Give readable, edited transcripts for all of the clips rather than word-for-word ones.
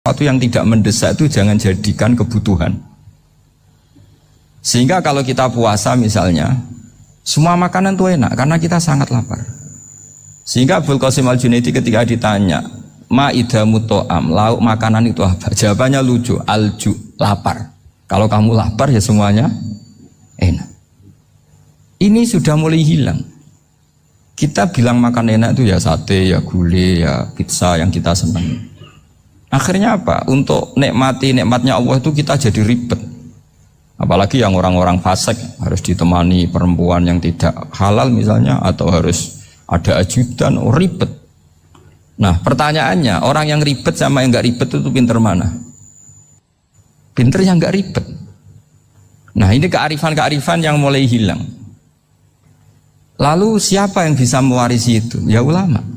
Sesuatu yang tidak mendesak itu jangan jadikan kebutuhan. Sehingga kalau kita puasa misalnya, semua makanan itu enak karena kita sangat lapar. Sehingga Abul Qasim Al-Junaidi ketika ditanya, ma'idamu to'am, lauk makanan itu apa? Jawabannya lucu, alju, lapar. Kalau kamu lapar ya semuanya enak. Ini sudah mulai hilang. Kita bilang makan enak itu ya sate, ya gulai, ya pizza yang kita senang. Akhirnya apa? Untuk nikmatnya Allah itu kita jadi ribet. Apalagi yang orang-orang fasik harus ditemani perempuan yang tidak halal misalnya, atau harus ada ajudan, ribet. Nah pertanyaannya, orang yang ribet sama yang nggak ribet itu pinter mana? Pinter yang nggak ribet. Nah ini kearifan-kearifan yang mulai hilang. Lalu siapa yang bisa mewarisi itu? Ya ulama.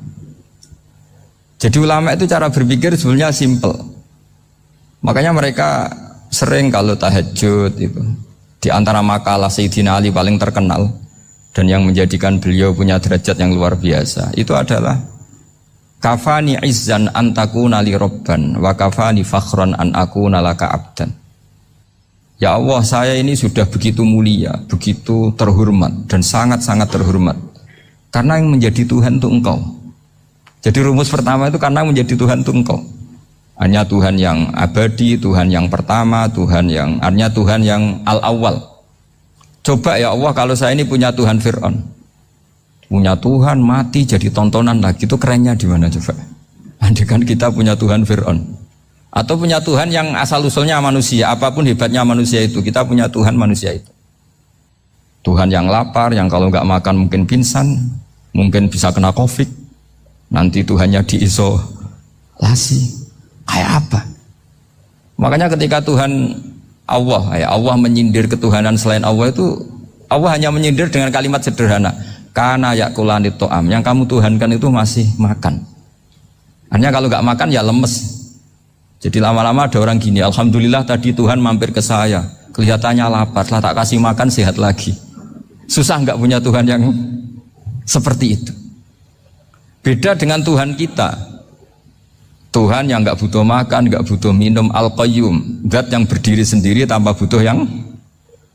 Jadi ulama itu cara berpikir sebenarnya simple. Makanya mereka sering kalau tahajud itu, di antara makalah Sayyidina Ali paling terkenal dan yang menjadikan beliau punya derajat yang luar biasa, itu adalah kafani izzan an takuna li robban wa kafani fakhran an akuna laka abdan. Ya Allah, saya ini sudah begitu mulia, begitu terhormat dan sangat-sangat terhormat karena yang menjadi Tuhan itu Engkau. Jadi rumus pertama itu karena menjadi Tuhan itu Engkau. Hanya Tuhan yang abadi, Tuhan yang pertama, hanya Tuhan yang al-awwal. Coba ya Allah, kalau saya ini punya Tuhan Fir'aun, punya Tuhan mati jadi tontonan lagi, itu kerennya di mana coba? Andaikan kita punya Tuhan Fir'aun, atau punya Tuhan yang asal usulnya manusia, apapun hebatnya manusia itu, kita punya Tuhan manusia itu. Tuhan yang lapar, yang kalau nggak makan mungkin pingsan, mungkin bisa kena COVID, nanti Tuhannya diisolasi, kayak apa? Makanya ketika Tuhan Allah menyindir ketuhanan selain Allah itu, Allah hanya menyindir dengan kalimat sederhana, kana yakulanit to'am, yang kamu tuhankan itu masih makan. Hanya kalau nggak makan ya lemes. Jadi lama-lama ada orang gini, alhamdulillah tadi Tuhan mampir ke saya, kelihatannya lapar, setelah tak kasih makan sehat lagi. Susah nggak punya Tuhan yang seperti itu. Beda dengan Tuhan kita, Tuhan yang nggak butuh makan, nggak butuh minum, Al-Qayyum, zat yang berdiri sendiri tanpa butuh yang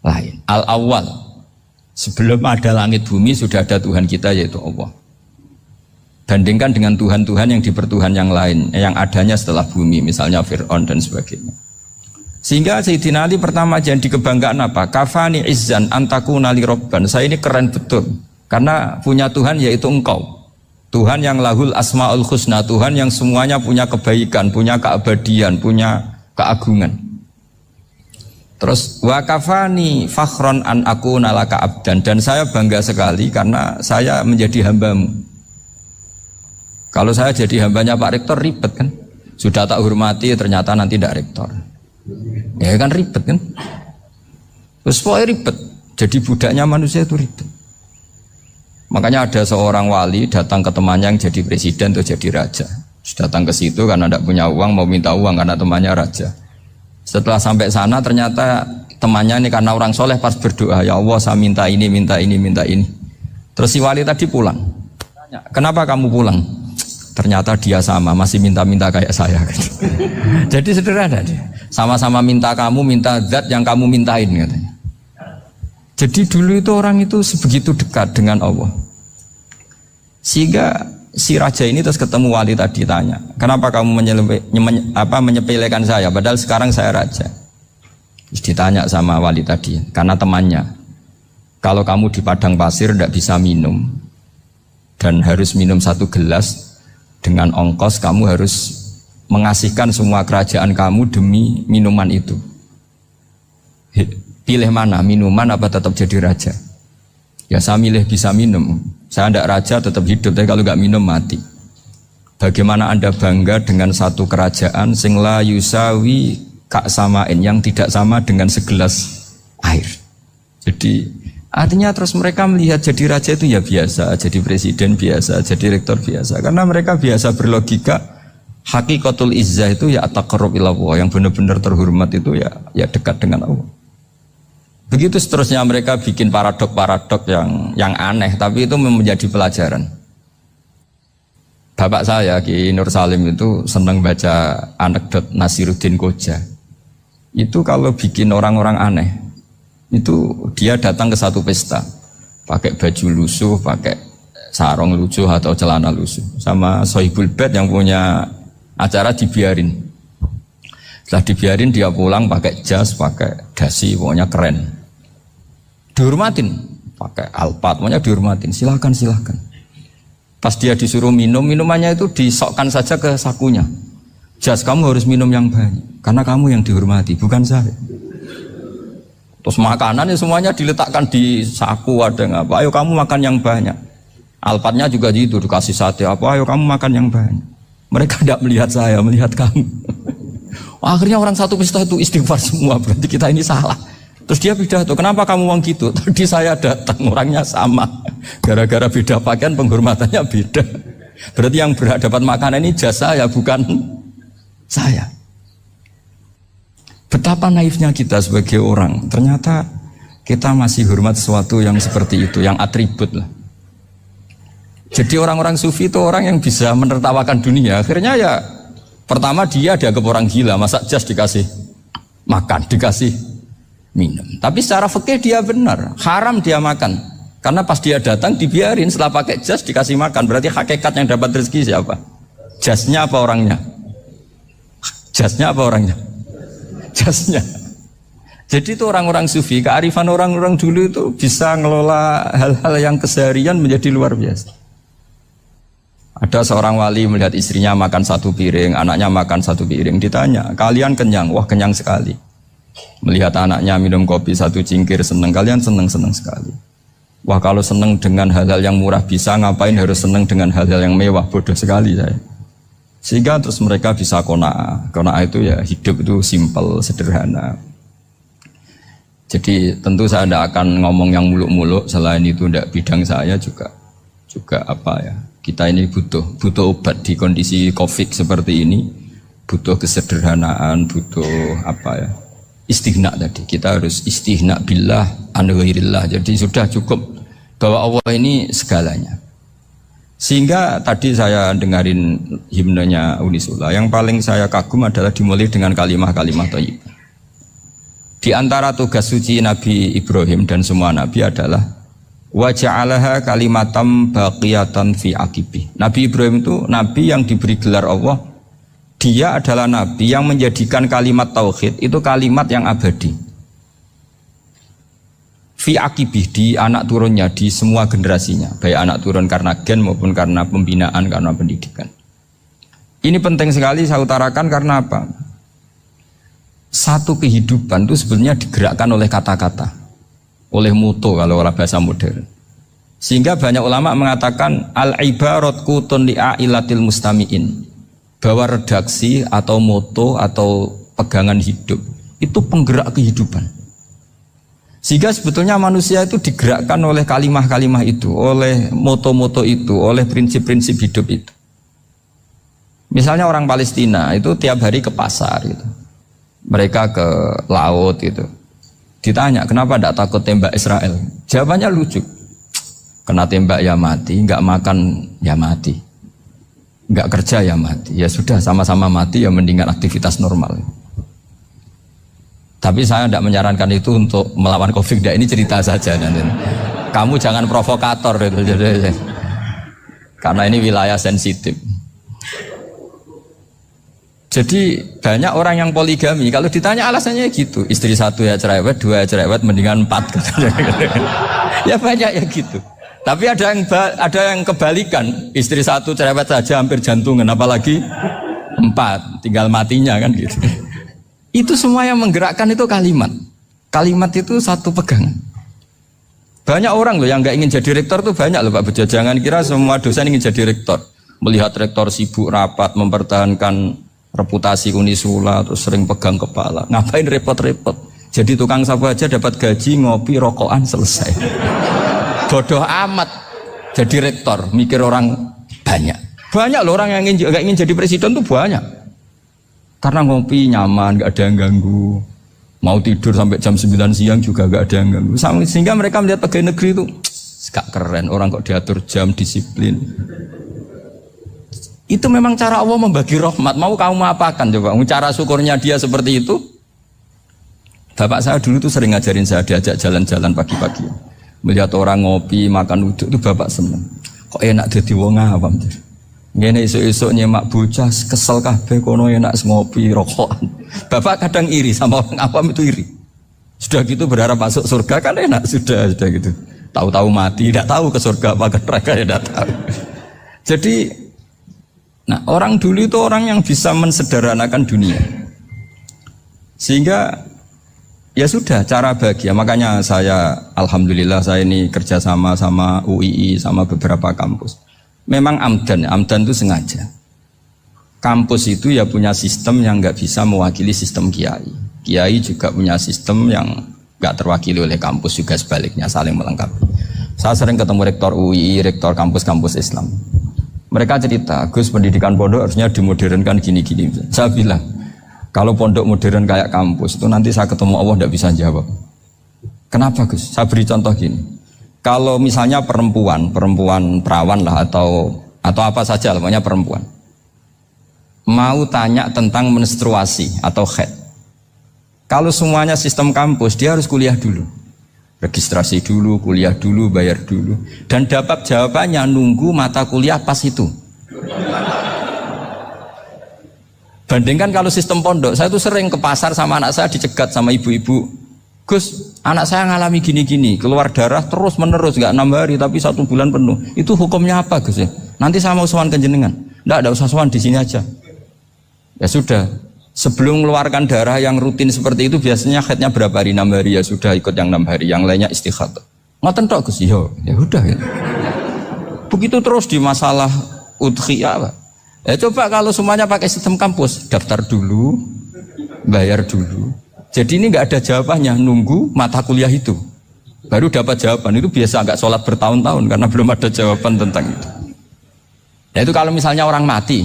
lain. Al-Awwal, sebelum ada langit bumi sudah ada Tuhan kita yaitu Allah. Bandingkan dengan Tuhan-Tuhan yang dipertuhan yang lain, yang adanya setelah bumi, misalnya Fir'aun dan sebagainya. Sehingga Sayyidina Ali pertama jadi kebanggaan apa? Kafani izzan antakuna li robban, saya ini keren betul karena punya Tuhan yaitu Engkau. Tuhan yang lahul asma'ul husna, Tuhan yang semuanya punya kebaikan, punya keabadian, punya keagungan. Terus wa kafani fakhron an akuna laka abdan, dan saya bangga sekali karena saya menjadi hambamu. Kalau saya jadi hambanya Pak Rektor ribet kan, sudah tak hormati ternyata nanti tidak rektor, ya kan ribet kan. Terus pokoknya ribet, jadi budaknya manusia itu ribet. Makanya ada seorang wali datang ke temannya yang jadi presiden atau jadi raja. Datang ke situ karena tidak punya uang, mau minta uang karena temannya raja. Setelah sampai sana ternyata temannya ini karena orang soleh pas berdoa, ya Allah saya minta ini, minta ini, minta ini. Terus si wali tadi pulang. Tanya, kenapa kamu pulang? Ternyata dia sama, masih minta-minta kayak saya. Jadi sederhana dia. Sama-sama minta kamu, minta zat yang kamu mintain katanya. Jadi dulu itu orang itu sebegitu dekat dengan Allah. Sehingga si raja ini terus ketemu wali tadi tanya, kenapa kamu menyepelekan saya padahal sekarang saya raja. Terus ditanya sama wali tadi, karena temannya, kalau kamu di padang pasir tidak bisa minum dan harus minum 1 gelas, dengan ongkos kamu harus mengasihkan semua kerajaan kamu demi minuman itu. Pilih mana, minuman apa tetap jadi raja? Ya saya milih bisa minum. Saya tidak raja tetap hidup, tapi kalau nggak minum mati. Bagaimana Anda bangga dengan satu kerajaan sing la yusawi kak samain, yang tidak sama dengan segelas air. Jadi artinya terus mereka melihat jadi raja itu ya biasa, jadi presiden biasa, jadi rektor biasa. Karena mereka biasa berlogika, hakikatul izzah itu ya taqarrub ila Allah, yang benar-benar terhormat itu ya dekat dengan Allah. Begitu seterusnya mereka bikin paradok-paradok yang aneh, tapi itu menjadi pelajaran. Bapak saya Ki Nur Salim itu senang baca anekdot Nasiruddin Koja. Itu kalau bikin orang-orang aneh, itu dia datang ke satu pesta, pakai baju lusuh, pakai sarung lusuh atau celana lusuh, sama Sohibul Bait yang punya acara dibiarin. Setelah dibiarin dia pulang pakai jas, pakai dasi, pokoknya keren. Dihormatin, pakai alpat, pokoknya dihormatin. Silakan. Pas dia disuruh minum, minumannya itu disokkan saja ke sakunya. Jas, kamu harus minum yang banyak, karena kamu yang dihormati, bukan saya. Terus makanannya semuanya diletakkan di saku, ada yang apa, ayo kamu makan yang banyak. Alpatnya juga gitu, dikasih sate apa, ayo kamu makan yang banyak. Mereka tidak melihat saya, melihat kamu. Akhirnya orang satu pesta itu istighfar semua, berarti kita ini salah. Terus dia pidato, kenapa kamu ngomong gitu? Tadi saya datang, orangnya sama. Gara-gara beda pakaian, penghormatannya beda. Berarti yang berhak dapat makanan ini jasa ya, bukan saya. Betapa naifnya kita sebagai orang. Ternyata kita masih hormat sesuatu yang seperti itu, yang atribut lah. Jadi orang-orang sufi itu orang yang bisa menertawakan dunia. Akhirnya ya, pertama dia dianggap orang gila, masa jas dikasih makan, dikasih minum. Tapi secara fikih dia benar, haram dia makan. Karena pas dia datang dibiarin, setelah pakai jas dikasih makan. Berarti hakikat yang dapat rezeki siapa? Jasnya apa orangnya? Jasnya apa orangnya? Jasnya. Jadi itu orang-orang sufi, kearifan orang-orang dulu itu bisa ngelola hal-hal yang keseharian menjadi luar biasa. Ada seorang wali melihat istrinya makan satu piring, anaknya makan satu piring. Ditanya, kalian kenyang? Wah, kenyang sekali. Melihat anaknya minum kopi satu cingkir, seneng. Kalian seneng sekali. Wah, kalau seneng dengan hal-hal yang murah bisa, ngapain harus seneng dengan hal-hal yang mewah? Bodoh sekali saya. Sehingga terus mereka bisa qanaah. Qanaah itu ya hidup itu simpel, sederhana. Jadi tentu saya tidak akan ngomong yang muluk-muluk. Selain itu tidak bidang saya juga apa ya? Kita ini butuh obat di kondisi COVID seperti ini. Butuh kesederhanaan, butuh apa ya? Istighna tadi, kita harus istighna billah an ghairillah. Jadi sudah cukup bahwa Allah ini segalanya. Sehingga tadi saya dengarin himnenya Unisula, yang paling saya kagum adalah dimulai dengan kalimat-kalimat thayyibah. Di antara tugas suci Nabi Ibrahim dan semua nabi adalah wa ja'alaha kalimatam baqiyatan fi aqibi. Nabi Ibrahim itu nabi yang diberi gelar Allah. Dia adalah nabi yang menjadikan kalimat tauhid itu kalimat yang abadi. Fi akibih, di anak turunnya, di semua generasinya, baik anak turun karena gen maupun karena pembinaan, karena pendidikan. Ini penting sekali saya utarakan karena apa? Satu kehidupan itu sebenarnya digerakkan oleh kata-kata, oleh muto kalau orang bahasa modern. Sehingga banyak ulama mengatakan al-ibarat kutun li'ailatil mustami'in, bahwa redaksi atau moto atau pegangan hidup itu penggerak kehidupan. Sehingga sebetulnya manusia itu digerakkan oleh kalimah-kalimah itu, oleh moto-moto itu, oleh prinsip-prinsip hidup itu. Misalnya orang Palestina itu tiap hari ke pasar gitu. Mereka ke laut gitu. Ditanya, kenapa tidak takut tembak Israel? Jawabannya lucu. Kena tembak ya mati, enggak makan ya mati. Enggak kerja ya mati. Ya sudah, sama-sama mati ya mendingan aktivitas normal. Tapi saya tidak menyarankan itu untuk melawan COVID. Ini cerita saja. Kamu jangan provokator itu. Karena ini wilayah sensitif. Jadi banyak orang yang poligami. Kalau ditanya alasannya gitu, istri satu ya cerewet, dua ya cerewet, mendingan 4. Ya banyak ya gitu. Tapi ada yang kebalikan, istri satu cerewet saja hampir jantungan, apalagi 4, tinggal matinya kan gitu. Itu semua yang menggerakkan itu kalimat. Kalimat itu satu pegangan. Banyak orang loh yang nggak ingin jadi rektor tuh banyak loh Pak Bejo. Jangan kira semua dosen ingin jadi rektor. Melihat rektor sibuk rapat, mempertahankan reputasi Unisula, terus sering pegang kepala. Ngapain repot-repot? Jadi tukang sapu aja dapat gaji, ngopi, rokokan, selesai. Bodoh amat jadi rektor, mikir orang banyak. Banyak loh orang yang nggak ingin jadi presiden tuh banyak. Karena ngopi nyaman, gak ada yang ganggu. Mau tidur sampai jam 9 siang juga gak ada yang ganggu. Sehingga mereka melihat pegawai negeri itu gak keren, orang kok diatur jam, disiplin. Itu memang cara Allah membagi rahmat. Mau kamu apakan coba? Cara syukurnya dia seperti itu. Bapak saya dulu tuh sering ngajarin saya, diajak jalan-jalan pagi-pagi. Melihat orang ngopi, makan uduk itu bapak seneng. Kok enak jadi wong awam. Ngene esuk-esuk nyemak bocah kesel kabeh kono enak ngopi rokokan. Bapak kadang iri sama orang awam itu iri. Sudah gitu berharap masuk surga kan enak sudah gitu. Tahu-tahu mati, tidak tahu ke surga apa ke neraka ya tidak tahu. Jadi nah, orang dulu itu orang yang bisa mensederhanakan dunia. Sehingga ya sudah cara bahagia. Makanya saya alhamdulillah saya ini kerjasama sama UII sama beberapa kampus. Memang amdan itu sengaja. Kampus itu ya punya sistem yang nggak bisa mewakili sistem kiai. Kiai juga punya sistem yang nggak terwakili oleh kampus juga sebaliknya saling melengkapi. Saya sering ketemu rektor UII, rektor kampus-kampus Islam. Mereka cerita, Gus pendidikan pondok harusnya dimodernkan gini-gini. Saya bilang, kalau pondok modern kayak kampus itu nanti saya ketemu Allah tidak bisa jawab. Kenapa Gus? Saya beri contoh gini. Kalau misalnya perempuan perawan lah atau apa saja, namanya perempuan, mau tanya tentang menstruasi atau haid. Kalau semuanya sistem kampus, dia harus kuliah dulu. Registrasi dulu, kuliah dulu, bayar dulu. Dan dapat jawabannya nunggu mata kuliah pas itu. Bandingkan kalau sistem pondok, saya tuh sering ke pasar sama anak saya dicegat sama ibu-ibu. Gus, anak saya ngalami gini-gini, keluar darah terus menerus, gak 6 hari tapi 1 bulan penuh. Itu hukumnya apa Gus ya? Nanti saya mau sowan ke jenengan. Nggak, ada usah sowan di sini aja. Ya sudah. Sebelum mengeluarkan darah yang rutin seperti itu biasanya haidnya berapa hari? 6 hari ya sudah ikut yang 6 hari, yang lainnya istighatsah. Ngoten tok Gus, ya udah ya. Begitu terus di masalah udhiyah, Pak. Ya coba kalau semuanya pakai sistem kampus, daftar dulu, bayar dulu. Jadi ini nggak ada jawabannya, nunggu mata kuliah itu. Baru dapat jawaban, itu biasa nggak sholat bertahun-tahun karena belum ada jawaban tentang itu. Ya itu kalau misalnya orang mati,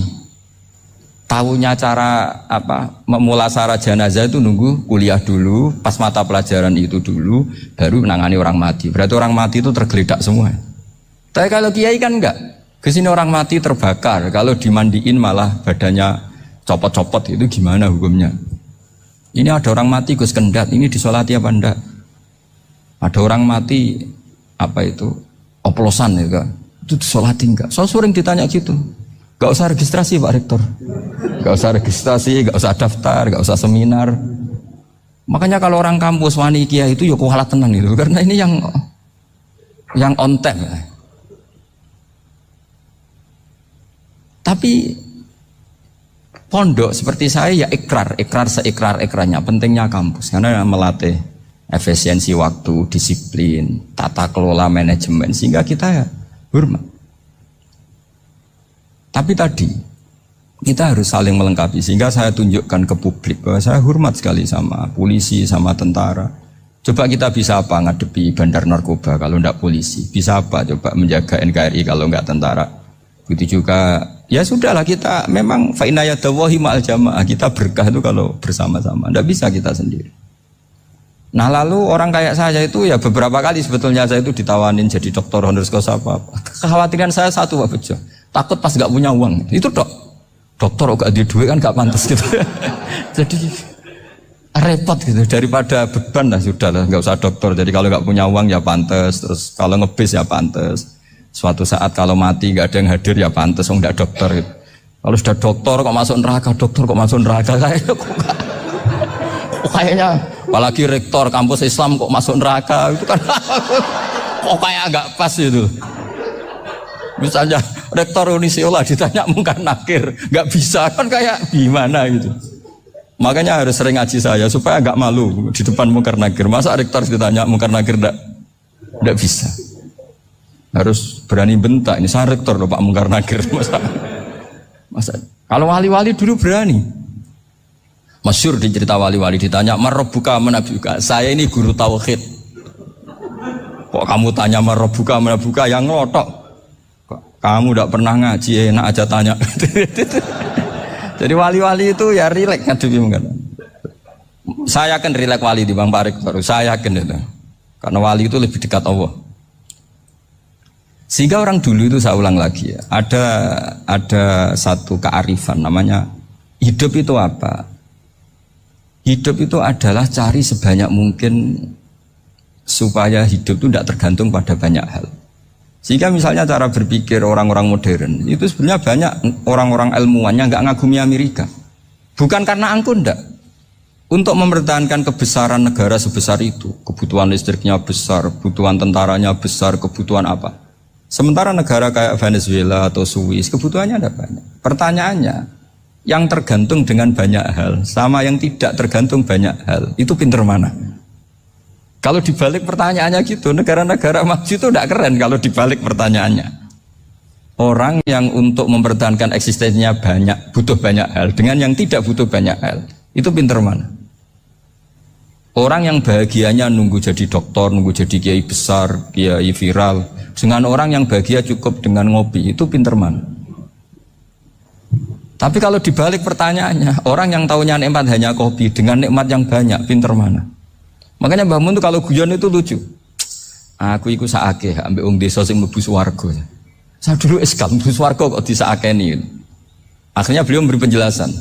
tahunya cara apa memulasara jenazah itu nunggu kuliah dulu, pas mata pelajaran itu dulu, baru menangani orang mati. Berarti orang mati itu tergeledak semua. Tapi kalau kiai kan enggak. Kesini orang mati terbakar, kalau dimandiin malah badannya copot-copot, itu gimana hukumnya? Ini ada orang mati Gus Kendat, ini disolati apa enggak? Ada orang mati apa itu oplosan ya, itu disolati enggak? Soal sering ditanya gitu. Gak usah registrasi Pak Rektor, gak usah registrasi, gak usah daftar, gak usah seminar. Makanya kalau orang kampus wani kiai itu ya kualat tenang itu, karena ini yang on time. Tapi pondok seperti saya ya ikrar seikrar-ikrarnya pentingnya kampus karena melatih efisiensi waktu, disiplin, tata kelola manajemen sehingga kita ya hormat. Tapi tadi kita harus saling melengkapi sehingga saya tunjukkan ke publik bahwa saya hormat sekali sama polisi, sama tentara. Coba kita bisa apa ngadepi bandar narkoba kalau enggak polisi? Bisa apa coba menjaga NKRI kalau enggak tentara? Begitu juga ya sudahlah kita memang fa inna yadallahi ma'al jamaah, kita berkah itu kalau bersama-sama. Enggak bisa kita sendiri. Nah lalu orang kayak saya itu ya beberapa kali sebetulnya saya itu ditawanin jadi doktor honoris causa apa. Kekhawatiran saya satu Pak Bejo, takut pas gak punya uang. Itu dokter gak ada duit kan gak pantas gitu. Jadi repot gitu, daripada beban lah sudah lah gak usah dokter. Jadi kalau gak punya uang ya pantas, terus kalau ngebis ya pantas. Suatu saat kalau mati gak ada yang hadir ya pantas, enggak dokter gitu. Kalau sudah dokter kok masuk neraka, kayaknya apalagi rektor kampus Islam kok masuk neraka itu kan kok kayak agak pas itu. Misalnya rektor Unisiola ditanya mungkar nakir, nggak bisa kan kayak gimana gitu. Makanya harus sering ngaji saya supaya nggak malu di depan mungkar nakir. Masa rektor ditanya mungkar nakir nggak bisa. Harus berani bentak. Ini saya rektor loh Pak mungkar nakir. Masa kalau wali-wali dulu berani. Masyhur di cerita wali-wali ditanya marabbuka manabuka. Saya ini guru tauhid. Kok kamu tanya marabbuka manabuka yang ngotok? Kamu tidak pernah ngaji enak aja tanya. Jadi wali-wali itu ya rileks ngadepi mungkin. Saya yakin rileks wali di Bang Pak Rektor. Saya yakin itu. Karena wali itu lebih dekat Allah. Sehingga orang dulu itu, saya ulang lagi ya, ada satu kearifan namanya hidup itu apa? Hidup itu adalah cari sebanyak mungkin supaya hidup itu tidak tergantung pada banyak hal. Sehingga misalnya cara berpikir orang-orang modern itu sebenarnya banyak orang-orang ilmuwannya nggak ngagumi Amerika. Bukan karena angkuh, enggak. Untuk mempertahankan kebesaran negara sebesar itu, kebutuhan listriknya besar, kebutuhan tentaranya besar, kebutuhan apa? Sementara negara kayak Venezuela atau Swiss kebutuhannya ada banyak. Pertanyaannya, yang tergantung dengan banyak hal sama yang tidak tergantung banyak hal, itu pinter mana? Kalau dibalik pertanyaannya gitu, negara-negara maju itu tidak keren kalau dibalik pertanyaannya. Orang yang untuk mempertahankan eksistensinya banyak, butuh banyak hal, dengan yang tidak butuh banyak hal, itu pinter mana? Orang yang bahagianya nunggu jadi dokter, nunggu jadi kiai besar, kiai viral, dengan orang yang bahagia cukup dengan ngopi, itu pinter mana? Tapi kalau dibalik pertanyaannya, orang yang taunya nikmat hanya kopi dengan nikmat yang banyak, pinter mana? Makanya Mbah Mun tuh kalau guyon itu lucu. Aku iku sakake ambek wong desa sing mlebu swarga. Saya dulu eskal mlebu swarga kok disakeni. Akhirnya beliau memberi penjelasan.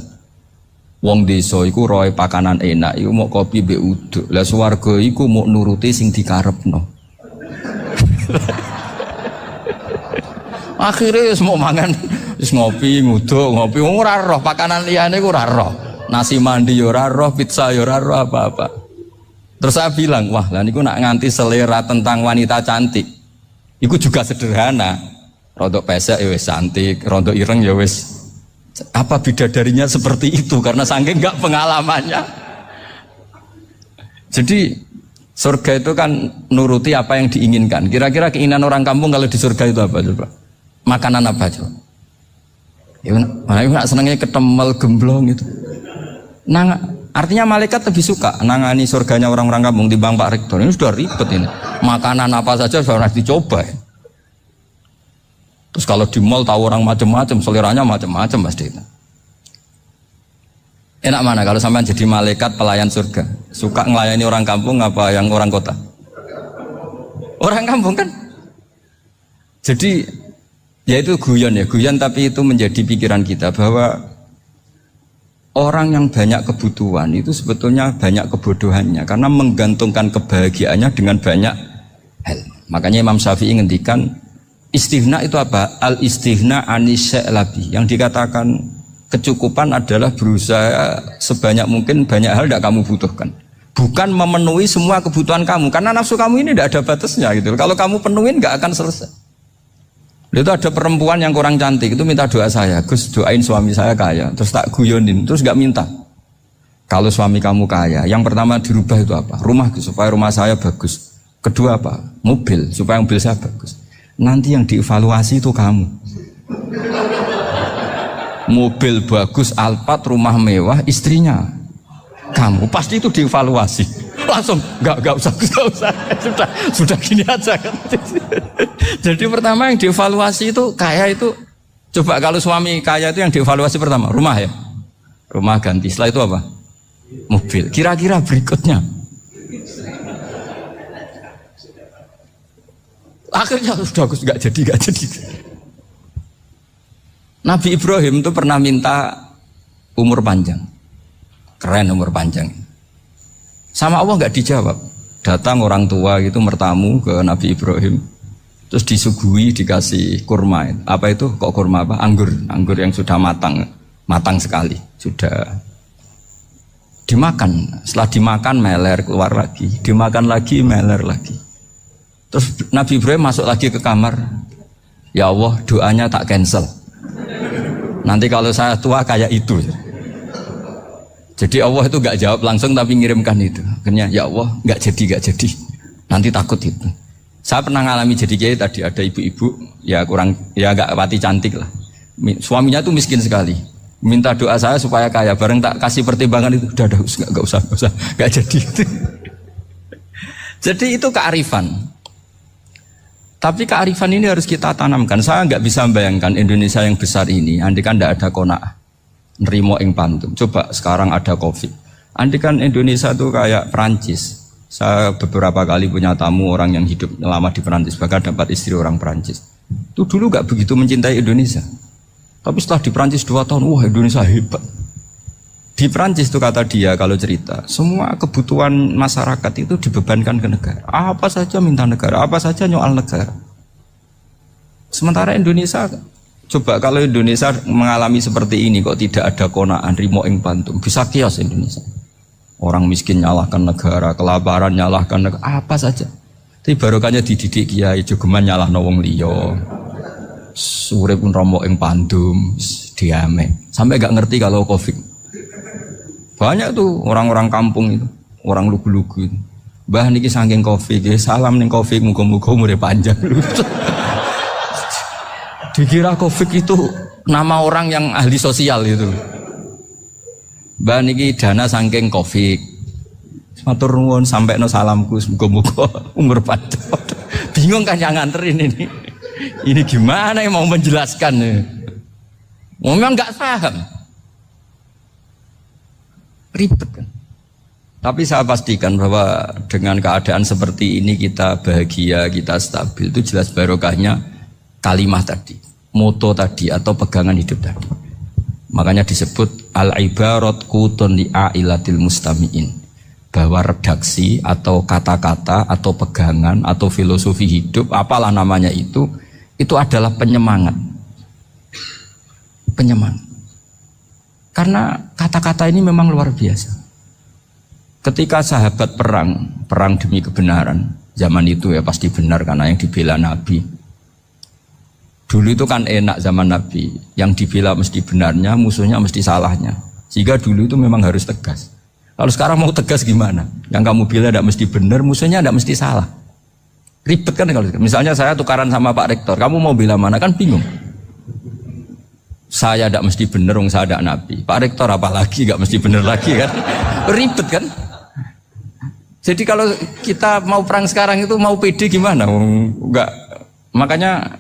Wong desa iku roe pakanan enak, iku mau kopi mbek uduk. Lah swarga iku mau nuruti sing dikarepno. Akhirnya semua mangan, ngopi, nguduk, ngopi, ora roh pakanan liyane ku ora roh. Nasi mandi yo ora roh, pizza yo ora roh apa-apa. Terus saya bilang, wah lah niku nak nganti selera tentang wanita cantik. Iku juga sederhana. Rodok pesek ya wis cantik, rodok ireng ya wis. Apa bidadarinya seperti itu karena saking enggak pengalamannya. Jadi surga itu kan nuruti apa yang diinginkan. Kira-kira keinginan orang kampung kalau di surga itu apa coba? Makanan apa coba? Ya nak senangnya ketemel gemblong gitu. Artinya malaikat lebih suka nangani surganya orang-orang kampung di Bang Pak Rektor. Ini sudah ribet ini. Makanan apa saja sudah harus dicoba. Terus kalau di mall tahu orang macam-macam, seleranya macam-macam pasti. Enak mana kalau sampai jadi malaikat pelayan surga? Suka ngelayani orang kampung apa yang orang kota? Orang kampung kan? Jadi ya itu guyon ya, guyon tapi itu menjadi pikiran kita bahwa orang yang banyak kebutuhan itu sebetulnya banyak kebodohannya karena menggantungkan kebahagiaannya dengan banyak hal. Makanya Imam Syafi'i ngendikan istighna itu apa? Al istighna anisya'i. Yang dikatakan kecukupan adalah berusaha sebanyak mungkin banyak hal tidak kamu butuhkan. Bukan memenuhi semua kebutuhan kamu karena nafsu kamu ini tidak ada batasnya gitu. Kalau kamu penuhin nggak akan selesai. Itu ada perempuan yang kurang cantik itu minta doa saya, Gus doain suami saya kaya, terus tak guyonin, terus nggak minta. Kalau suami kamu kaya, yang pertama dirubah itu apa? Rumah supaya rumah saya bagus. Kedua apa? Mobil supaya mobil saya bagus. Nanti yang dievaluasi itu kamu. Mobil bagus, Alphard, rumah mewah, istrinya kamu pasti itu dievaluasi. Langsung nggak usah sudah gini aja kan. Jadi pertama yang dievaluasi itu kaya itu coba kalau suami kaya itu yang dievaluasi pertama rumah ya, rumah ganti. Setelah itu apa? Mobil. Kira-kira berikutnya akhirnya sudah nggak jadi. Nabi Ibrahim itu pernah minta umur panjang, keren umur panjang. Sama Allah nggak dijawab. Datang orang tua gitu mertamu ke Nabi Ibrahim, terus disuguhi dikasih kurma. Apa itu? Kok kurma apa? Anggur yang sudah matang sekali, sudah dimakan. Setelah dimakan meler keluar lagi, dimakan lagi meler lagi. Terus Nabi Ibrahim masuk lagi ke kamar. Ya Allah, doanya tak cancel. Nanti kalau saya tua kayak itu. Jadi Allah itu nggak jawab langsung tapi ngirimkan itu. Akhirnya ya Allah nggak jadi. Nanti takut itu. Saya pernah ngalami jadi kiai tadi ada ibu-ibu ya nggak pati cantik lah. Suaminya tuh miskin sekali. Minta doa saya supaya kaya. Bareng tak kasih pertimbangan itu udah nggak usah nggak jadi. Jadi itu kearifan. Tapi kearifan ini harus kita tanamkan. Saya nggak bisa membayangkan Indonesia yang besar ini. Andai kan tidak ada qanaah. Nerimo ing pantum. Coba sekarang ada Covid. Andai kan Indonesia itu kayak Prancis, Saya beberapa kali punya tamu orang yang hidup lama di Perancis, bahkan dapat istri orang Perancis. Itu dulu gak begitu mencintai Indonesia. Tapi setelah di Perancis 2 tahun, wah Indonesia hebat. Di Perancis itu kata dia kalau cerita, semua kebutuhan masyarakat itu dibebankan ke negara. Apa saja minta negara, apa saja nyoal negara. Sementara Indonesia, coba kalau Indonesia mengalami seperti ini kok tidak ada konaan rimo ing pantum, bisa kios Indonesia. Orang miskin nyalahkan negara, kelaparan nyalahkan negara, apa saja. Tapi barokahnya dididik kiai jogeman nyalahno wong liya. Urip pun romo ing pandum, diame. Sampai gak ngerti kalau Covid. Banyak tuh orang-orang kampung itu, orang lugu-lugu itu. Mbah niki saking Covid, salam ning Covid muga-muga umure panjang. Dikira Covid itu nama orang yang ahli sosial itu. Mbah niki dana saking Covid. Matur nuwun sampekno salamku muga-muga umur panjang. Bingung kan yang nganterin ini. Ini gimana yang mau menjelaskan? Memang enggak paham. Ribet kan. Tapi saya pastikan bahwa dengan keadaan seperti ini kita bahagia, kita stabil, itu jelas barokahnya kalimat tadi, moto tadi atau pegangan hidup tadi. Makanya disebut al-ibarat qutun li'ailatil mustami'in, bahwa redaksi atau kata-kata atau pegangan atau filosofi hidup, apalah namanya itu adalah penyemangat. Penyemangat. Karena kata-kata ini memang luar biasa. Ketika sahabat perang demi kebenaran, zaman itu ya pasti benar karena yang dibela Nabi. Dulu itu kan enak zaman Nabi, yang dibela mesti benarnya, musuhnya mesti salahnya. Sehingga dulu itu memang harus tegas. Kalau sekarang mau tegas gimana? Yang kamu bela tidak mesti benar, musuhnya tidak mesti salah. Ribet kan kalau misalnya saya tukaran sama Pak Rektor, kamu mau bela mana kan bingung. Saya tidak mesti benar, saya tidak Nabi. Pak Rektor apalagi tidak mesti benar lagi kan? Ribet kan? Jadi kalau kita mau perang sekarang itu mau pede gimana? Enggak. Makanya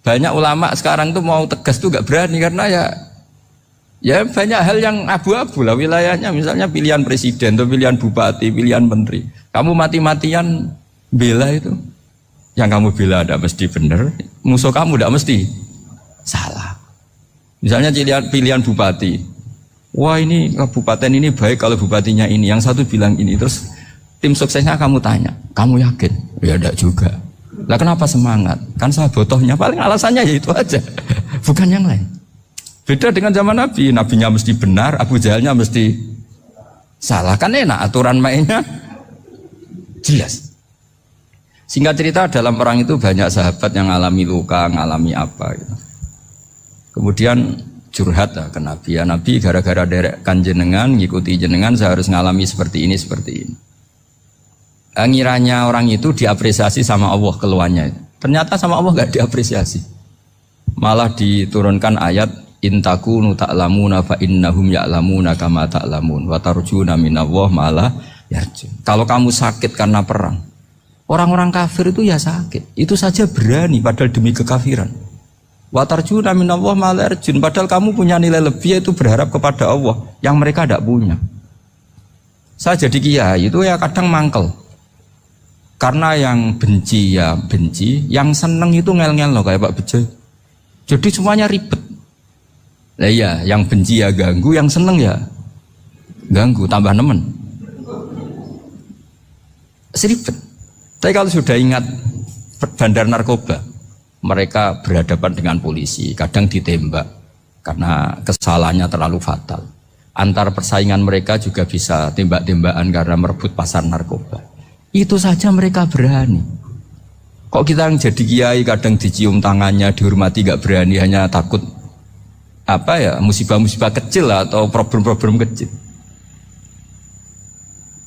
banyak ulama sekarang tuh mau tegas tuh enggak berani karena ya banyak hal yang abu-abu lah wilayahnya. Misalnya pilihan presiden atau pilihan bupati, pilihan menteri. Kamu mati-matian bela itu. Yang kamu bela tidak mesti benar, musuh kamu tidak mesti salah. Misalnya pilihan bupati, wah ini kabupaten ini baik kalau bupatinya ini, yang satu bilang ini, terus tim suksesnya kamu tanya, kamu yakin? Ya tidak juga. Lah kenapa semangat? Kan saya botohnya, paling alasannya ya itu aja, bukan yang lain. Beda dengan zaman Nabi, nabinya mesti benar, Abu Jahalnya mesti salah, kan enak aturan mainnya jelas. Singkat cerita dalam perang itu banyak sahabat yang ngalami luka, ngalami apa gitu. Kemudian curhat ke Nabi, ya Nabi gara-gara derekkan jenengan, ngikuti jenengan saya harus ngalami seperti ini. Ngiranya orang itu diapresiasi sama Allah keluarnya. Ternyata sama Allah gak diapresiasi. Malah diturunkan ayat intakunu ta'lamuna fa innahum ya'lamuna kama ta'lamun wa tarjuna minallah malah yarjun. Kalau kamu sakit karena perang, orang-orang kafir itu ya sakit. Itu saja berani padahal demi kekafiran. Wa tarjuna minallah ma la yarjun, padahal kamu punya nilai lebih yaitu berharap kepada Allah yang mereka tidak punya. Saya jadi kiai itu ya kadang mangkel. Karena yang benci ya benci, yang seneng itu ngel-ngel loh kayak Pak Bejo. Jadi semuanya ribet. Lah iya, yang benci ya ganggu, yang seneng ya ganggu, tambah nemen. Seribet. Tapi kalau sudah ingat bandar narkoba, mereka berhadapan dengan polisi, kadang ditembak karena kesalahannya terlalu fatal. Antar persaingan mereka juga bisa tembak-tembakan karena merebut pasar narkoba. Itu saja mereka berani. Kok kita yang jadi kiai kadang dicium tangannya, dihormati gak berani, hanya takut apa ya, musibah-musibah kecil atau problem-problem kecil.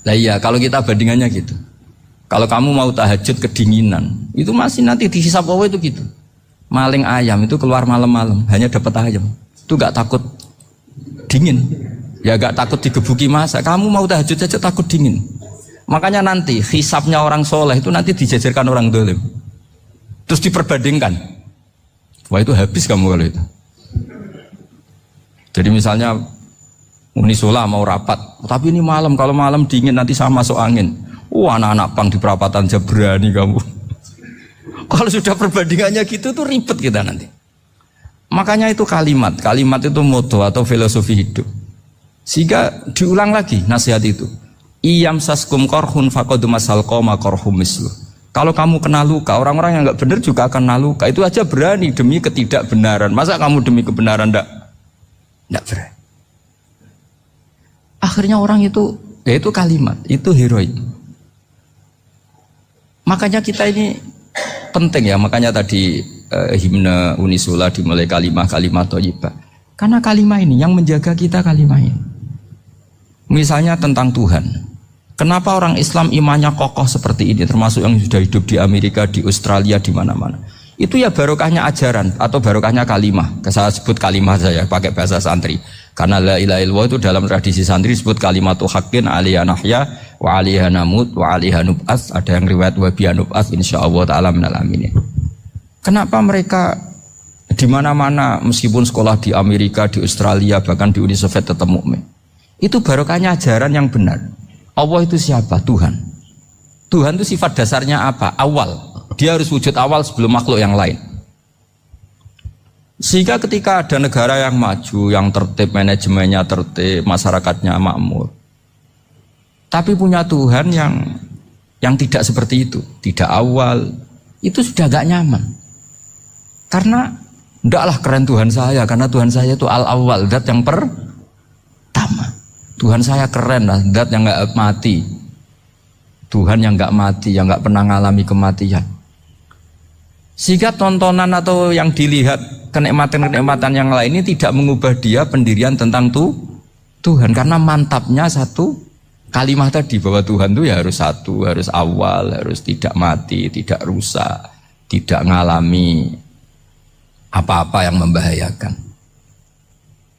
Lah iya, kalau kita bandingannya gitu. Kalau kamu mau tahajud kedinginan, itu masih nanti dihisab Allah itu gitu. Maling ayam itu keluar malam-malam, hanya dapat ayam. Itu gak takut dingin. Ya gak takut digebuki masa. Kamu mau tahajud saja takut dingin. Makanya nanti hisabnya orang soleh itu nanti dijajarkan orang dolim. Terus diperbandingkan. Wah itu habis kamu kalau itu. Jadi misalnya Unisola mau rapat, tapi ini malam, kalau malam dingin nanti saya masuk angin. Anak-anak pang di perapatan aja berani kamu. Kalau sudah perbandingannya gitu tuh ribet kita nanti. Makanya itu kalimat itu moto atau filosofi hidup. Sehingga diulang lagi nasihat itu. Iyam saskum korhun fakodu masal koma korhum mislu. Kalau kamu kena luka, orang-orang yang nggak benar juga akan kena luka. Itu aja berani demi ketidakbenaran. Masa kamu demi kebenaran nggak berani? Akhirnya orang itu, ya itu kalimat, itu heroik. Makanya kita ini penting ya, makanya tadi himne Unisula dimulai kalimat thayyibah. Karena kalimat ini yang menjaga kita kalimat ini. Misalnya tentang Tuhan. Kenapa orang Islam imannya kokoh seperti ini, termasuk yang sudah hidup di Amerika, di Australia, di mana-mana. Itu ya barokahnya ajaran atau barokahnya kalimah. Saya sebut kalimah saya pakai bahasa santri. Karena la ilaha illallah itu dalam tradisi santri disebut kalimatu haqqin alaiha nahya wa alaiha namut wa alaiha nub'ats. Ada yang riwayat wa biha nub'ats insyaallah taala minal aminin. Kenapa mereka di mana-mana meskipun sekolah di Amerika, di Australia, bahkan di Uni Soviet tetap mukmin? Itu barokahnya ajaran yang benar. Allah itu siapa? Tuhan. Tuhan itu sifat dasarnya apa? Awal. Dia harus wujud awal sebelum makhluk yang lain. Sehingga ketika ada negara yang maju, yang tertib, manajemennya tertib, masyarakatnya makmur, tapi punya Tuhan yang tidak seperti itu, tidak awal, itu sudah gak nyaman. Karena ndaklah keren Tuhan saya, karena Tuhan saya itu al-awwal, zat yang pertama. Tuhan saya keren lah, zat yang gak mati. Tuhan yang gak mati, yang gak pernah mengalami kematian. Sehingga tontonan atau yang dilihat kenikmatan-kenikmatan yang lain ini tidak mengubah dia pendirian tentang Tuhan. Karena mantapnya satu kalimat tadi bahwa Tuhan itu ya harus satu, harus awal, harus tidak mati, tidak rusak, tidak mengalami apa-apa yang membahayakan.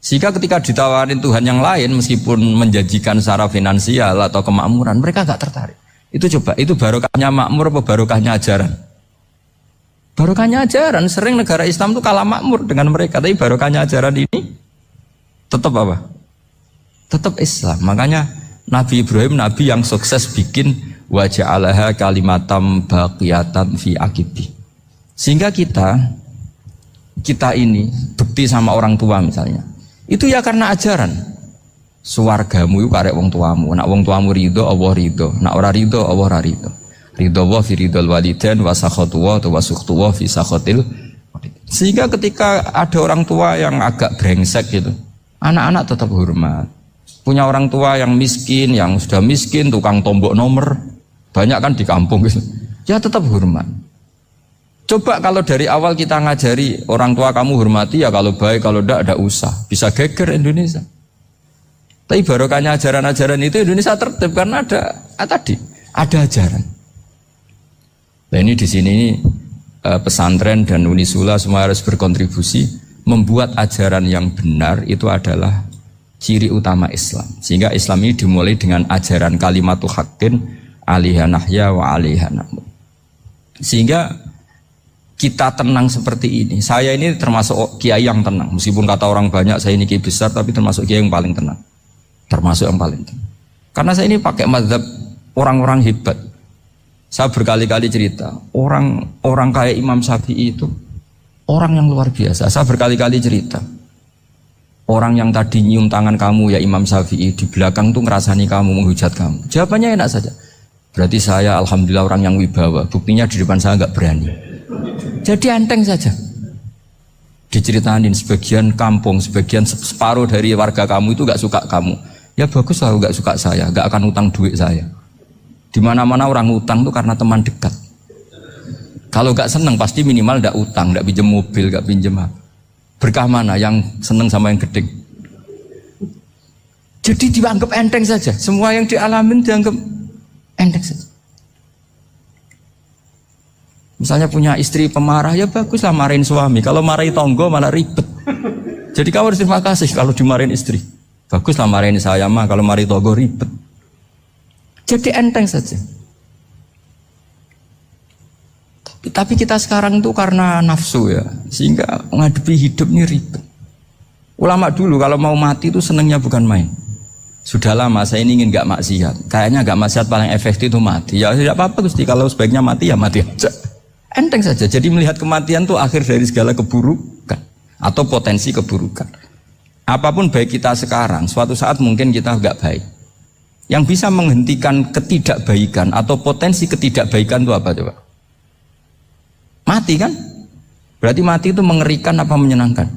Sehingga ketika ditawarin Tuhan yang lain meskipun menjanjikan secara finansial atau kemakmuran, mereka gak tertarik. Itu coba, itu barokahnya makmur apa barokahnya ajaran? Barokahnya ajaran. Sering negara Islam itu kalah makmur dengan mereka, tapi barokahnya ajaran ini tetap apa? Tetap Islam. Makanya Nabi Ibrahim, Nabi yang sukses bikin waja'alaha kalimatam baqiyatan fi aqibi. Sehingga kita ini bekti sama orang tua misalnya, itu ya karena ajaran. Suwargamu itu karek wong tuamu. Nak wong tuamu ridho, Allah ridho. Nak ora ridho, Allah ora ridho. Ridho wa fi ridhol walidain wa sakhatu wa sukhtu wa fi sakhatil. Sehingga ketika ada orang tua yang agak brengsek gitu, anak-anak tetap hormat. Punya orang tua yang miskin, yang sudah miskin, tukang tombok nomor, banyak kan di kampung gitu. Ya tetap hormat. Coba kalau dari awal kita ngajari orang tua kamu hormati ya, kalau baik, kalau tidak usah. Bisa geger Indonesia. Tapi barokahnya ajaran-ajaran itu Indonesia tertib karena ada ajaran. Nah ini di sini pesantren dan Unisula semua harus berkontribusi membuat ajaran yang benar itu adalah ciri utama Islam. Sehingga Islam ini dimulai dengan ajaran kalimatu haqqin alaiha nahya wa alaiha namut. Sehingga kita tenang seperti ini. Saya ini termasuk kiai yang tenang. Meskipun kata orang banyak saya ini kiai besar, tapi termasuk kiai yang paling tenang. Termasuk yang paling tenang. Karena saya ini pakai mazhab orang-orang hebat. Saya berkali-kali cerita, orang kayak Imam Syafi'i itu orang yang luar biasa. Saya berkali-kali cerita, orang yang tadi nyium tangan kamu ya Imam Syafi'i, di belakang tuh ngerasani kamu, menghujat kamu. Jawabannya enak saja. Berarti saya alhamdulillah orang yang wibawa. Buktinya di depan saya nggak berani. Jadi enteng saja. Diceritain sebagian kampung, sebagian separuh dari warga kamu itu nggak suka kamu. Ya bagus lah nggak suka saya, nggak akan utang duit saya. Di mana-mana orang utang tuh karena teman dekat. Kalau nggak seneng pasti minimal nggak utang, nggak pinjam mobil, nggak pinjam apa. Berkah mana yang seneng sama yang gede? Jadi dianggap enteng saja. Semua yang dialamin dianggap enteng saja. Misalnya punya istri pemarah, ya baguslah marahin suami. Kalau marahin tonggo malah ribet. Jadi kamu harus terima kasih kalau dimarahin istri. Baguslah marahin saya mah, kalau marahin tonggo ribet. Jadi enteng saja. Tapi kita sekarang itu karena nafsu ya, sehingga menghadapi hidup ini ribet. Ulama dulu kalau mau mati itu senengnya bukan main. Sudah lama saya ini ingin nggak maksiat. Kayaknya nggak maksiat paling efektif itu mati. Ya tidak apa-apa Gusti, kalau sebaiknya mati ya mati aja. Enteng saja. Jadi melihat kematian itu akhir dari segala keburukan atau potensi keburukan. Apapun baik kita sekarang, suatu saat mungkin kita nggak baik. Yang bisa menghentikan ketidakbaikan atau potensi ketidakbaikan itu apa coba? Mati kan? Berarti mati itu mengerikan apa menyenangkan?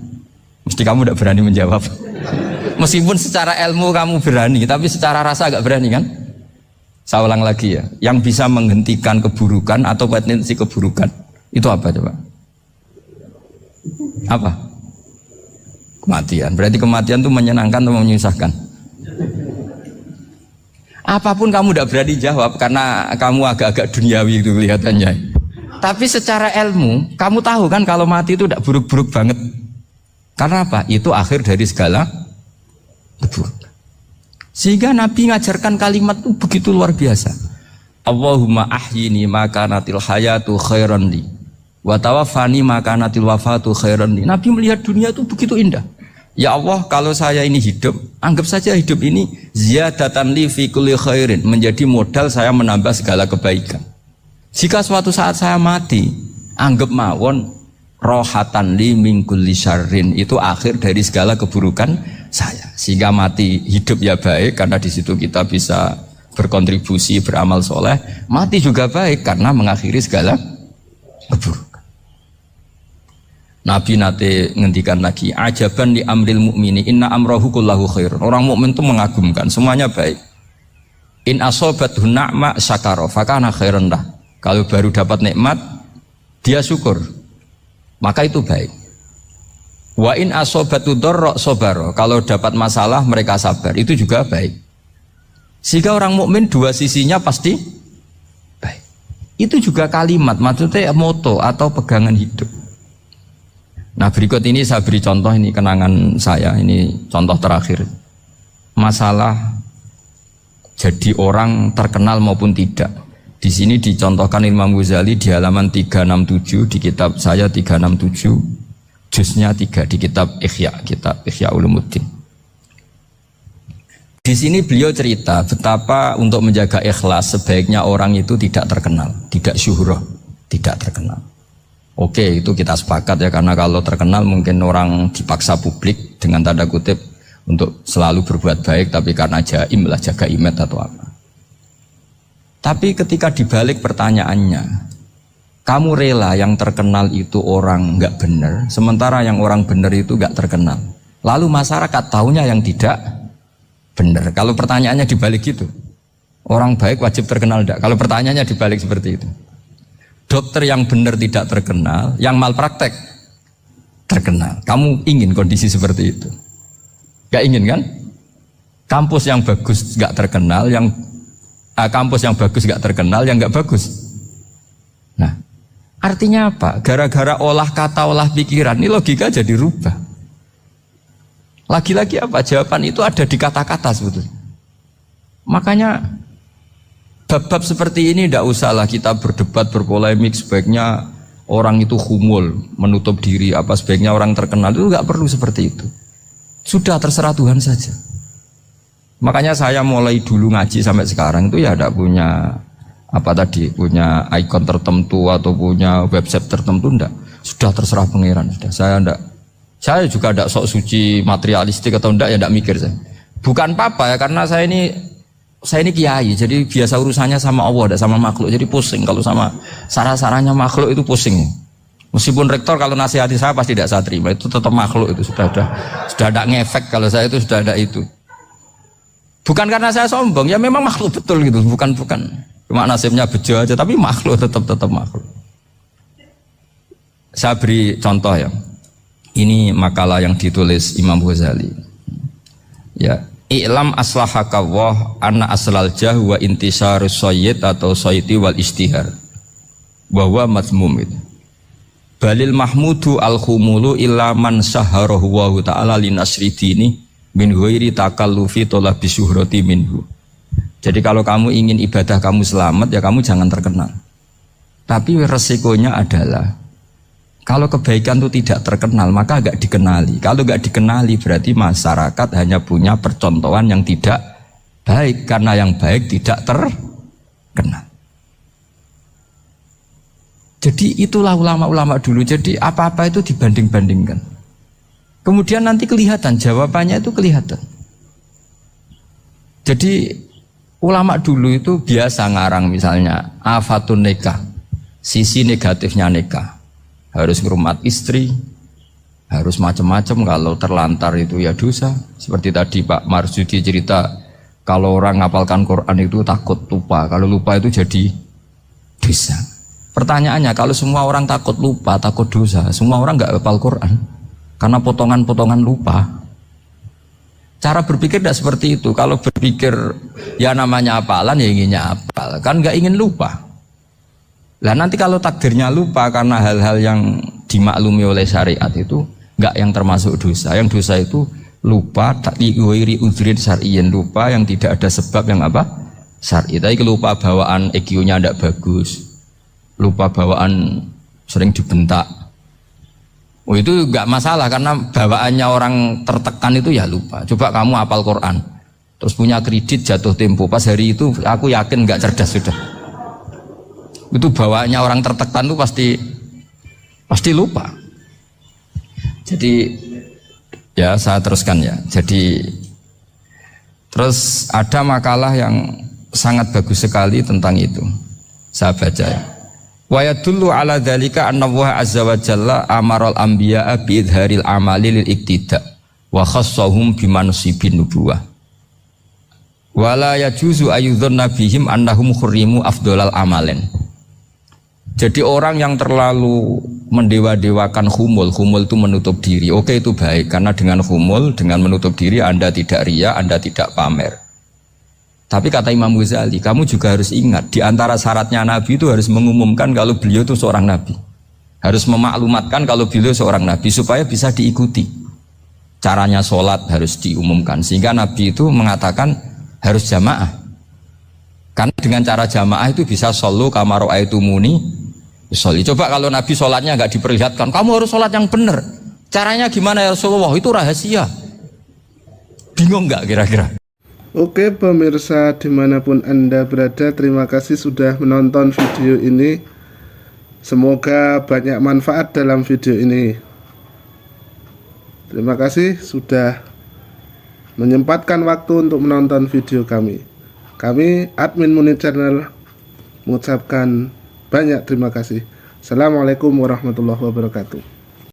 Mesti kamu tidak berani menjawab. Meskipun secara ilmu kamu berani, tapi secara rasa agak berani kan? Saya ulang lagi ya. Yang bisa menghentikan keburukan atau potensi keburukan itu apa coba? Apa? Kematian. Berarti kematian itu menyenangkan atau menyusahkan? Apapun kamu tidak berani jawab karena kamu agak-agak duniawi itu kelihatannya. Tapi secara ilmu, kamu tahu kan kalau mati itu tidak buruk-buruk banget. Karena apa? Itu akhir dari segala keburukan. Sehingga Nabi ngajarkan kalimat itu begitu luar biasa. Allahumma ahyini makanatil hayatu khairan li wa tawaffani makanatil wafatu khairan li. Nabi melihat dunia itu begitu indah. Ya Allah, kalau saya ini hidup, anggap saja hidup ini ziyadatan li fi kulli khairin, menjadi modal saya menambah segala kebaikan. Jika suatu saat saya mati, anggap mawon rohatan li min kulli syarrin, itu akhir dari segala keburukan saya. Sehingga mati hidup ya baik karena di situ kita bisa berkontribusi beramal soleh. Mati juga baik karena mengakhiri segala keburukan. Nabi nate ngendikan lagi, ajaban li amril mu'mini inna amrahu kullahu khair. Orang mukmin itu mengagumkan, semuanya baik. In asobathu na'ma syakara fakana khairan lah. Kalau baru dapat nikmat, dia syukur, maka itu baik. Wa in asobatu dharra sabara. Kalau dapat masalah mereka sabar, itu juga baik. Sehingga orang mukmin dua sisinya pasti baik. Itu juga kalimat, maksudnya moto atau pegangan hidup. Nah berikut ini saya beri contoh, ini kenangan saya, ini contoh terakhir. Masalah jadi orang terkenal maupun tidak. Di sini dicontohkan Imam Ghazali di halaman 367 di kitab saya 367, juznya 3 di kitab Ihya Ulumuddin. Di sini beliau cerita betapa untuk menjaga ikhlas sebaiknya orang itu tidak terkenal, tidak syuhrah, tidak terkenal. Oke, itu kita sepakat ya, karena kalau terkenal mungkin orang dipaksa publik dengan tanda kutip untuk selalu berbuat baik, tapi karena jaim lah, jaga image atau apa. Tapi ketika dibalik pertanyaannya, kamu rela yang terkenal itu orang nggak benar, sementara yang orang benar itu nggak terkenal. Lalu masyarakat tahunya yang tidak benar. Kalau pertanyaannya dibalik gitu, orang baik wajib terkenal enggak? Kalau pertanyaannya dibalik seperti itu. Dokter yang benar tidak terkenal, yang malpraktek terkenal. Kamu ingin kondisi seperti itu? Gak ingin kan? Kampus yang bagus gak terkenal, kampus yang bagus gak terkenal, yang gak bagus. Nah, artinya apa? Gara-gara olah kata, olah pikiran, ini logika jadi rubah. Lagi-lagi apa? Jawaban itu ada di kata-kata sebetulnya. Makanya bab-bab seperti ini tidak usahlah kita berdebat, berpolemik. Sebaiknya orang itu humul, menutup diri, apa sebaiknya orang terkenal, itu nggak perlu seperti itu. Sudah terserah Tuhan saja. Makanya saya mulai dulu ngaji sampai sekarang itu ya tidak punya punya ikon tertentu atau punya website tertentu, enggak. Sudah terserah pangeran. Sudah. Saya juga tidak sok suci materialistik atau enggak, ya tidak mikir saya. Bukan apa-apa ya, karena saya ini kiai, jadi biasa urusannya sama Allah, tidak sama makhluk. Jadi pusing kalau sama sarah-sarahnya makhluk itu pusing. Meskipun rektor kalau nasihati saya pasti tidak saya terima, itu tetap makhluk, itu sudah ada ngefek kalau saya itu sudah ada itu. Bukan karena saya sombong, ya memang makhluk betul gitu, bukan. Cuma nasibnya bejo aja, tapi makhluk tetap makhluk. Saya beri contoh ya. Ini makalah yang ditulis Imam Ghazali. Ya. I'lam aslahaka Allah anna aslal jah wa intisarus sayyid atau sayyidi wal istihar bahwa mazmum itu balil mahmudu al-khumulu illa man saharahu wa ta'ala linasri dini min ghairi takallufi talabi syuhrati minhu. Jadi kalau kamu ingin ibadah kamu selamat, ya kamu jangan terkenal. Tapi resikonya adalah kalau kebaikan itu tidak terkenal, maka agak dikenali. Kalau agak dikenali berarti masyarakat hanya punya percontohan yang tidak baik, karena yang baik tidak terkenal. Jadi itulah ulama-ulama dulu. Jadi apa-apa itu dibanding-bandingkan. Kemudian nanti kelihatan, jawabannya itu kelihatan. Jadi ulama dulu itu biasa ngarang misalnya afatun nikah, sisi negatifnya nikah. Harus ngurmat istri, harus macam-macam, kalau terlantar itu ya dosa. Seperti tadi Pak Marsudi cerita, kalau orang ngapalkan Quran itu takut lupa, kalau lupa itu jadi dosa. Pertanyaannya, kalau semua orang takut lupa, takut dosa, semua orang nggak hafal Quran karena potongan-potongan lupa. Cara berpikir tidak seperti itu. Kalau berpikir ya namanya hafalan ya inginnya hafal, kan nggak ingin lupa. Lah nanti kalau takdirnya lupa karena hal-hal yang dimaklumi oleh syariat itu nggak yang termasuk dosa. Yang dosa itu lupa tak diwiri udhrin syar'iyyin, lupa yang tidak ada sebab yang apa? Syar'i. Tapi lupa bawaan EQ-nya tidak bagus. Lupa bawaan sering dibentak. Oh itu nggak masalah karena bawaannya orang tertekan itu ya lupa. Coba kamu hafal Quran, terus punya kredit jatuh tempo, pas hari itu aku yakin nggak cerdas sudah. Itu bawaannya orang tertekan itu pasti lupa. Jadi ya saya teruskan ya. Jadi terus ada makalah yang sangat bagus sekali tentang itu. Saya baca ya. Wa yadullu ala dzalika anna Allah azza wa jalla amaral anbiya'a bi idharil amali lil iktida wa khassahum bi mansibin nubuwah. Wa la yajuzu ayyudhanna bihim annahum khurrimu afdhalal amalin. Jadi orang yang terlalu mendewa-dewakan khumul itu menutup diri. Oke, itu baik karena dengan khumul, dengan menutup diri Anda tidak riya, Anda tidak pamer. Tapi kata Imam Ghazali, kamu juga harus ingat di antara syaratnya Nabi itu harus mengumumkan kalau beliau itu seorang Nabi. Harus memaklumatkan kalau beliau seorang Nabi supaya bisa diikuti. Caranya sholat harus diumumkan sehingga Nabi itu mengatakan harus jamaah. Karena dengan cara jamaah itu bisa shollu kama ra'aitumuni sholli. Coba kalau Nabi sholatnya nggak diperlihatkan, kamu harus sholat yang benar. Caranya gimana ya Rasulullah? Itu rahasia. Bingung nggak kira-kira? Oke pemirsa dimanapun Anda berada, terima kasih sudah menonton video ini. Semoga banyak manfaat dalam video ini. Terima kasih sudah menyempatkan waktu untuk menonton video kami. Kami admin Munir Channel mengucapkan banyak terima kasih. Assalamualaikum warahmatullahi wabarakatuh.